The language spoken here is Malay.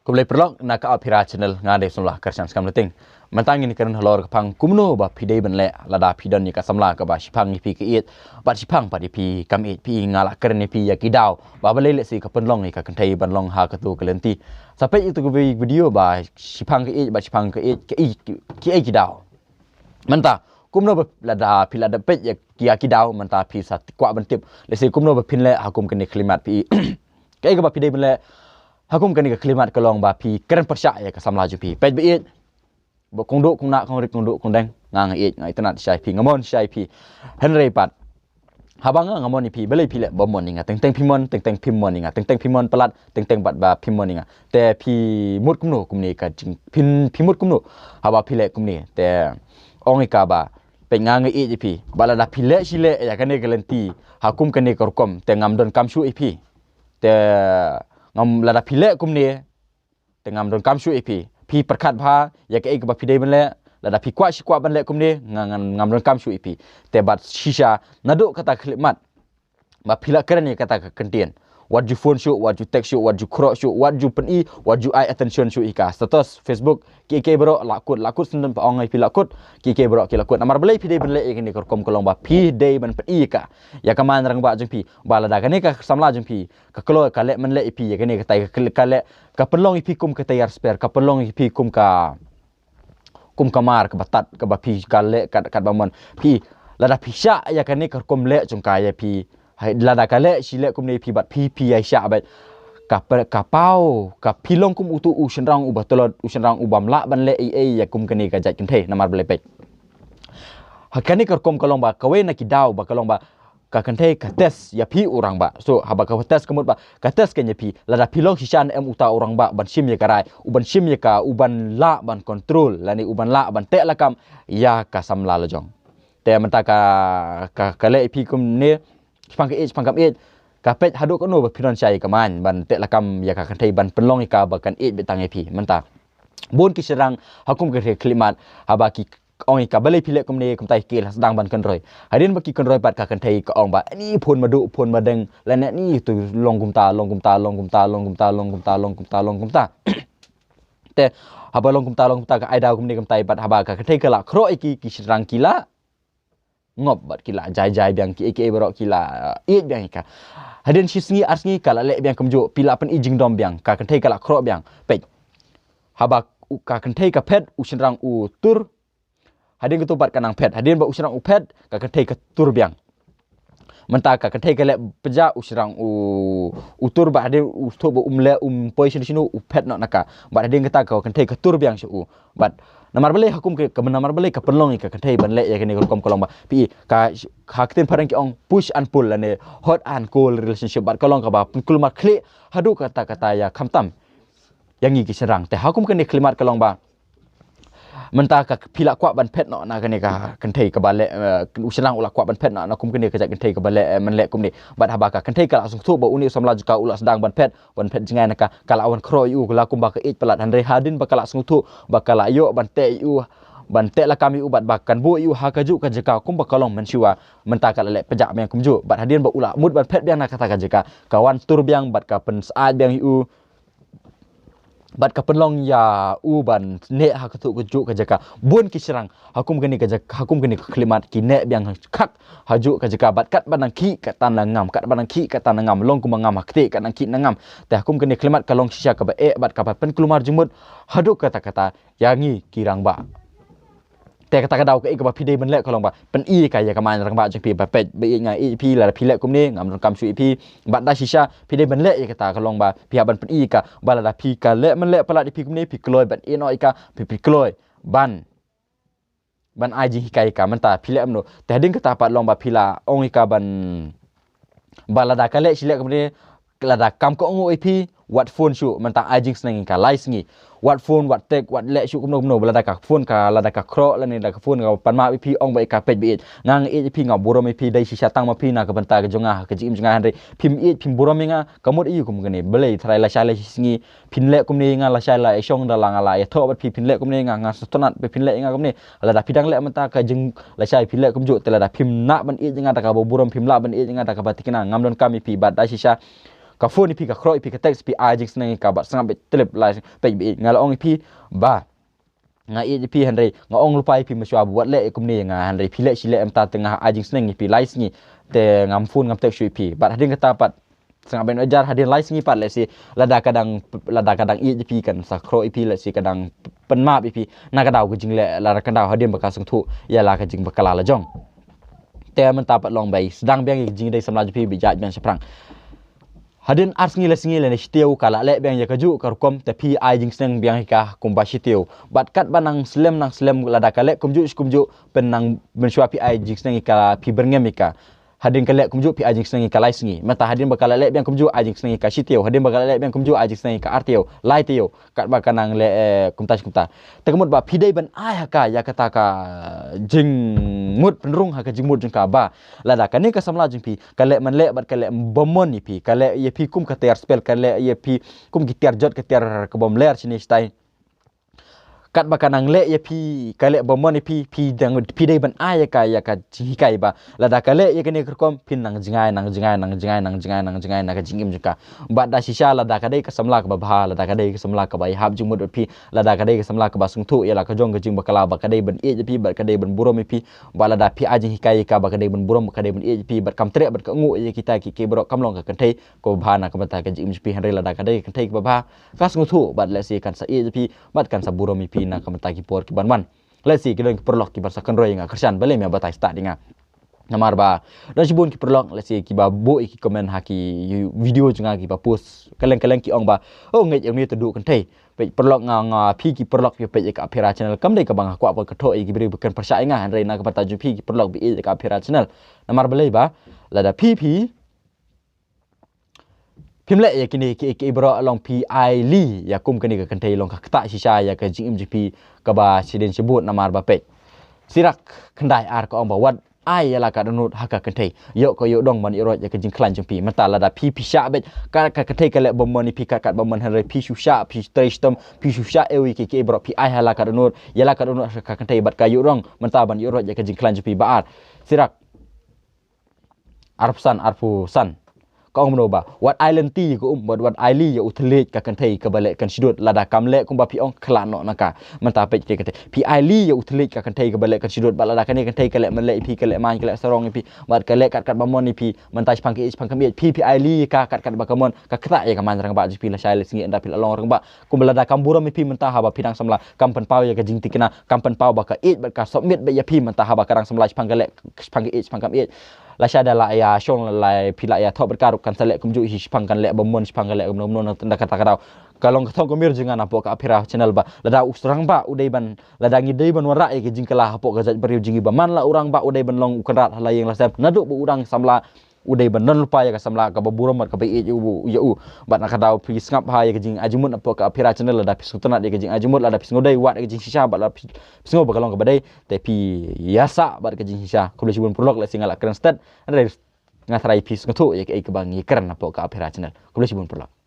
Kumlay perlok nak apira channel ngade semlah kersan skam leting. Mentang ini keren halor kapang kumno ba pidei benle lada pidon ni ka samla ka ba Shiphang ni pi ke Ieid. Ba Shiphang pa di pi kam Ieid pi ngala keren ni pi ya kidau. Ba balele si ka penlong ni ka kentai banlong ha ka tu kelenti. Sampai itu video ba Shiphang ke Ieid ba Shiphang ke Ieid ke Ieid kidau. Menta kumno ba lada pi lada pet ya kia kidau menta pi sa kwa bentip. Lesi kumno ba pinle hakum kene klimat pi. Kai ka ba pidei benle hakum kani ka klimat kalong ba pi keren persyak ya ka samla ju pi pej be Ieid bo kong duk kong nak kong rik kong duk kong deng ngang Ieid ngai tenat syai pi ngamon syai pi henry pat habang ngamon ni pi belai pi le bomon ninga teng teng pimon teng teng pimon ninga teng teng pimon pelat teng teng bat ba pimon ninga te pi mut kumno kumni ka jing pin pimut kumno haba pi le kumni te ong ka ba pe ngang Ieid pi bala da pi le sile ya kane galenti hakum kane korkom te ngam don kamsu pi te ngam lada pile kumni tengam don kamsu pi perkat bha ya ke ba pidei benle lada pi kwa shi kwa benle kumni ngam don kamsu te bat shisha naduk kata klimat ba pila keren ni kata kentien what you phone show what you text show what you cross show what you pen what you eye attention show ika status Facebook ke bro lakut senden pa ongai pila kut ke bro ke lakut amar belai pidei benle ikini korkom kolong ba pidei ben pen ika ya kaman rang ba jeng pi ba lada kane ka samla jeng pi ka kelo ka le men le pi ya kane ka tai ka le ka pelong pi kum ka tayar spare ka pelong pi kum kamar ka batat ka ba pi ka le ka ba mon pi lada pi sya ya kane ka kom le jung ka ya pi lada ka le si le kum ne pi bat pi ya sya ba ka pau ka pilong kum utu usenrang ubah tolot usenrang ubam la ban le ya kum kane ka jat kenthe namar bele pet hakani ka kom kalong ba kawe na ki dau ba kalong ba ka kenthe ka tes ya pi orang ba so haba ka tes kemut ba ka tes kenya pi lada pilong sisan uta orang ba ban sim ya karai uban sim ya ka uban la ban control lani uban la ban te lakam ya ka samla lejong te menta ka le pi kum ne Shiphang kam Ieid ka pet haduk kono ba piron syai kaman ban te lakam ya ka kenthe ban penlong ka ba kan Ieid betang pi menta bon ki serang hakum ke klimat haba ki ong ka balai pilek kumne kum tai kil sedang ban kan roi hadin baki kan roi pat ka kan thai ka ong ba ni phun madu phun madeng lan ni tu long kum ta te haba long kum ta ka aida kumne kum tai pat haba ka thai ka la khro ki serang kila ngop bat kila jai biang ki bro kila Ieid biang ka hadin sisngi arsngi kala le biang kumjo pila pen ijing dom biang ka kan thai ka la khro biang pe haba ka kan thai ka pet usenrang tur hadin ketupat kanang pet hadin ba usrang upet ka kethei ka tur biang menta ka kethei ka le peja usrang utur ba hadin usto ba umle position sinu upet nak naka ba hadin kata ka kethei ka tur biang su bat namar bele hakum ke namar bele ka penlong ka kethei ban le ya kene kom kolong ba pi ka hakten parang ki ong push and pull lane hot and cold relationship bat kolong ka ba kul mat khle hadu kata ya khamtam yang gi serang te hakum kene klimat kolong ba menta ka pila kwa ban pet no na kane ka kentei ka bale usenang ula kwa ban pet na kum kene ka jak kentei ka bale men le kum ni bat haba ka kentei ka langsung tu ba uni samla juga ula sedang ban pet jingai na ka kala awan kro yu la kum ba ka Ieid pelat hanre hadin ba kala langsung tu ba kala yo ban te yu ban te la kami ubat bakan bu yu ha ka ju ka jeka kum ba kalong men siwa menta ka le pejak yang kum ju bat hadin ba ula mut ban pet biang na kata ka jeka kawan tur biang bat ka pen saat biang yu bat ka penlong ya uban ne ha ka tu kujuk ka jaka bun ki serang hakum kini ka jaka hakum kini klimat ki ne biang khak haju ka jaka bat kat banang ki ka tan ngam kat banang ki ka tan ngam long kum ngam hakte ka nang ki ngam te hakum kini klimat ka long sisya ka ba bat ka pen kelumar jumut hadu kata-kata yangi kirang ba te kata kadau ke ba pidei benle kolong ba pen ka ya kaman rang ba jeng pi ba pet be ngai pi la pi le kum ni ngam kam su pi bat da sisya pidei benle ya kata kolong ba pi ban pen ka ba la pi ka le men le pala di pi kum ni pi kloi bat no ka pi kloi ban aji hikai ka menta pi le amno te ding kata pat long ba pila ong ka ban balada ka le sile kum ni lada kam ko ong pi what phone show menta aji snang ka lai sngi what phone what take what le show kum no balada ka phone ka lada ka kro la ni da ka phone ka pan ma pi ong ba ka pet bi ngang Ieid pi ngam burom pi dai sisa tang ma pi na ka banta ka jonga ka jim jonga hanre pim Ieid pim burom nga kamut yu kum gane belai thrai la sha le sngi pin le kum ni nga la sha la shong da la nga la ya tho bat pi pin le kum ni nga stonat be pin le nga kum ni la da pidang le menta ka jeng la sha pin le kum ju te la da pim na ban Ieid nga da ka burom pim la ban Ieid nga da ka batikina ngam don kami pi bat da sisa ka phone pi ka khro pi ka text pi a jing snang ka ba sangam telep la pe bi ngalong pi ba nga Ieid pi Henry nga ong lupai pi maswa buat le kum ni nga Henry pi le sile em ta tengah ajing snang pi lais ni te ngam phone ngam text pi bat hadin kata pat sangam ben ajar hadin lais ni pat le si lada kadang Ieid pi kan sa khro pi le si kadang penma pi na kadau ke jing le la kadau hadin bakal sung thu ya la ka jing bakala la jong te men ta pat long bai sedang biang jing dai samla pi bi jaj ben Shiphang hadin ars ngile ni siteu kala le beng ya kaju karkom tapi ai jing sneng biang ka kumba siteu bat kat banang slem lada kale kumju penang mensua pi ai jing sneng ka pi berngem hadin kale kumju pi ai jing sneng ka lai sngi mata hadin bakal le beng kumju ai jing sneng ka siteu hadin bakal le beng kumju ai jing sneng ka arteu lai teu kat bakanang le kumta tegemut ba pidai ban ai ka ya kata ka jing mut penrung ha ka jing mut jing ka ba lada kan ni ka samla jing pi kale man le bat kale bomon ni pi kale ye pi kum ka ter spell kale ye pi kum ki ter jot ka ter ka bom ler sini stai kat bakanang le ye pi kale bomon ni pi dang pi dai ban ai ka ya ka jing kai ba lada kale ye kan ni kerkom pin nang jingai na ka jingim jika ba da shisha lada ka dai ka samla ka ba lada ka dai ka samla ka ba hab jing mut pi lada ka dai ka samla ka ba sung thu ya la ka jong ka jing bakala ba ka dai ban Ieid pi ba ka dai ban burom pi ba lada pi ajing hikai ka ba ka dai ban burom ka dai ban Ieid pi ba kam tre ba ka ngu ye kita ki brok kam long ka kantai ko ba na ka mata ka jing pi Henry lada ka dai kantai ka ba ka sung thu ba le si kan sa Ieid pi ba kan sa burom pi na kamata ki por ki ban let's see kidong ki perlok ki bar sakan roy nga kersan bale me batai start dinga namar ba dan sibun ki perlok let's see ki ba bo ki comment ha ki video junga ki ba post kaleng ki ong ba oh ngai yang ni tedu kan thei pe perlok nga pi ki perlok ki pe ka Apira channel kam dei ka bang kwa pa ka tho ki beri bukan persai nga han na ka pata ju pi ki perlok bi ka Apira channel namar bale ba lada pi Pimle ya kini ki ibro long PI li ya kum kini ka kantai long ka kata sisa ya ka jing MGP ka ba siden sebut namar ba pe sirak kendai ar ka ong ba wat ai ya la ka donut ha ka kantai yo ko yo dong man iro ya ka jing klan jing pi mata la da pi sha bet ka kantai ka le bom ni pi ka kat bom han re pi sha pi tristom pi sha ewi ki ibro PI ha la ka donut ya la ka donut ka kantai bat ka yo dong mata ban iro ya ka jing klan jing pi ba ar sirak arfu san kau menoba wat island ti ko wat island ya utlej ka kantai ka balik kan sidut lada kamle kum ba piong klano naka menta pe te kate pi island ya utlej ka kantai ka balik kan sidut balada kan kantai ka le mele pi ka le man ka le sarong pi wat ka le kat bamon ni pi menta Shiphang kami pi island ka kat bamon ka kata ya ka man rang ba ji pi la shai le singi anda pi long rang ba kum balada kambura mi pi menta ha ba pidang samla kampan pau ya ka jing tikna kampan pau ba ka Ieid ba ka submit ba ya pi menta ha ba karang samla Shiphang ka le Shiphang kam Ieid la syada la ya shong la pila ya thok berkaruk kan selek kumju Shiphang kan lek bomon Shiphang kan lek nom tanda kata kadau kalong ka thong komir jangan apa ka Apira channel ba lada usrang ba udai ban lada ngidai ban wara ya jing kala apa ka jat beriu jingi ba man la urang ba udai ban long ukrat la yang la sep naduk bu urang samla udai ban non lupa ya ka samla ka baburom ka ba u bat nak kadau pi ngap ha ya jing ajimut apa ka Apira channel lada pisung tenat ya jing ajimut lada pisung dai wat ya jing sisa ba la pisung ba kalong ka badai tapi yasa bat ka jing sisa kulo sibun prolog la singala keren stat ada ngasarai pisung tu ya ke bang keren apa ka Apira channel kulo sibun prolog